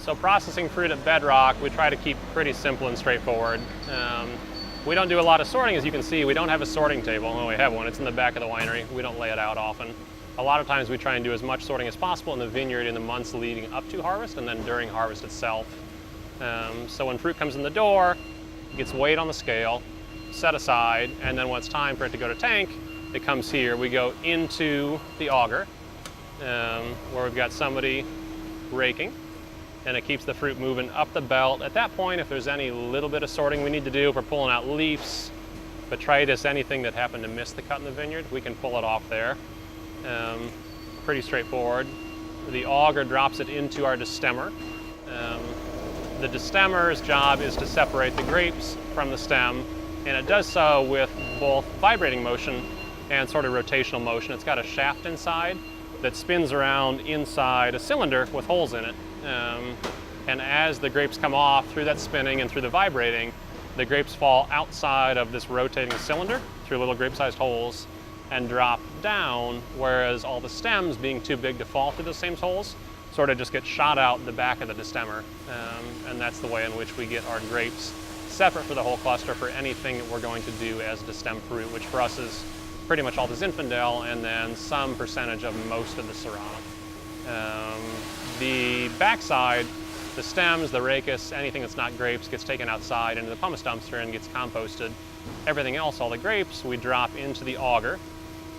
So processing fruit at Bedrock, we try to keep pretty simple and straightforward. We don't do a lot of sorting, as you can see. We don't have a sorting table. Well, we have one. It's in the back of the winery. We don't lay it out often. A lot of times we try and do as much sorting as possible in the vineyard in the months leading up to harvest and then during harvest itself. So when fruit comes in the door, it gets weighed on the scale, set aside, and then when it's time for it to go to tank, it comes here. We go into the auger, where we've got somebody raking, and it keeps the fruit moving up the belt. At that point, if there's any little bit of sorting we need to do, if we're pulling out leaves, botrytis, anything that happened to miss the cut in the vineyard, we can pull it off there. Pretty straightforward. The auger drops it into our destemmer. The destemmer's job is to separate the grapes from the stem, and it does so with both vibrating motion and sort of rotational motion. It's got a shaft inside that spins around inside a cylinder with holes in it. And as the grapes come off through that spinning and through the vibrating, the grapes fall outside of this rotating cylinder through little grape-sized holes and drop down, whereas all the stems, being too big to fall through those same holes, sort of just get shot out the back of the destemmer. And that's the way in which we get our grapes separate for the whole cluster for anything that we're going to do as destemmed fruit, which for us is pretty much all the Zinfandel and then some percentage of most of the Syrah. The backside, the stems, the rachis, anything that's not grapes gets taken outside into the pumice dumpster and gets composted. Everything else, all the grapes, we drop into the auger,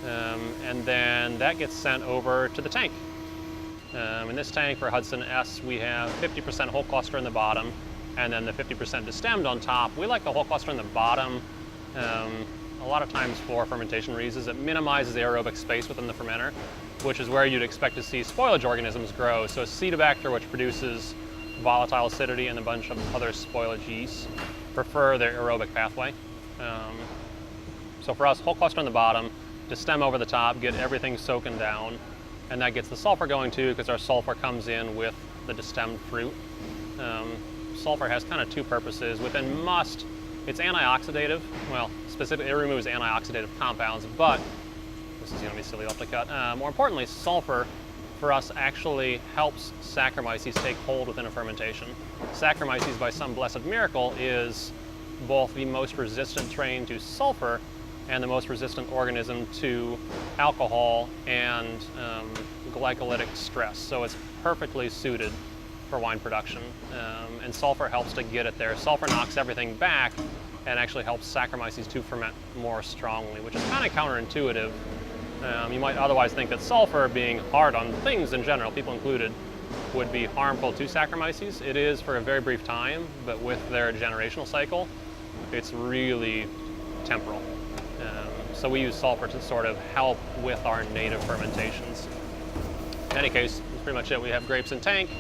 and then that gets sent over to the tank. In this tank for Hudson S, we have 50% whole cluster in the bottom, and then the 50% destemmed on top. We like the whole cluster in the bottom. A lot of times for fermentation reasons, it minimizes the aerobic space within the fermenter, which is where you'd expect to see spoilage organisms grow. So Acetobacter, which produces volatile acidity and a bunch of other spoilage yeasts, prefer their aerobic pathway. So for us, whole cluster on the bottom, destem over the top, get everything soaking down, and that gets the sulfur going too, because our sulfur comes in with the destemmed fruit. Sulfur has kind of two purposes. Within must, it's antioxidative. Well, specifically, it removes antioxidative compounds, but this is going to be silly off the cut. More importantly, sulfur for us actually helps Saccharomyces take hold within a fermentation. Saccharomyces, by some blessed miracle, is both the most resistant strain to sulfur and the most resistant organism to alcohol and glycolytic stress. So it's perfectly suited for wine production, and sulfur helps to get it there. Sulfur knocks everything back and actually helps Saccharomyces to ferment more strongly, which is kind of counterintuitive. You might otherwise think that sulfur, being hard on things in general, people included, would be harmful to Saccharomyces. It is for a very brief time, but with their generational cycle, it's really temporal. So we use sulfur to sort of help with our native fermentations. In any case, that's pretty much it. We have grapes in tank,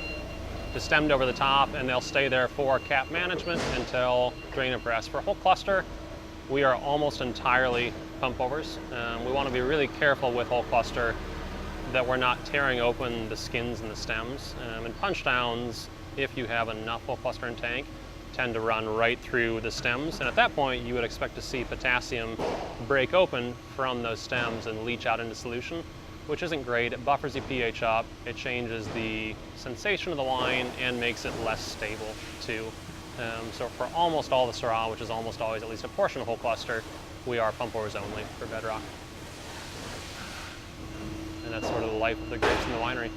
destemmed over the top, and they'll stay there for cap management until drain and press. For whole cluster, we are almost entirely pump overs. We want to be really careful with whole cluster that we're not tearing open the skins and the stems. And punch downs, if you have enough whole cluster in tank, tend to run right through the stems. And at that point, you would expect to see potassium break open from those stems and leach out into solution, which isn't great. It buffers the pH up, it changes the sensation of the wine, and makes it less stable too. So for almost all the Syrah, which is almost always at least a portion of whole cluster, we are pump overs only for Bedrock. And that's sort of the life of the grapes in the winery.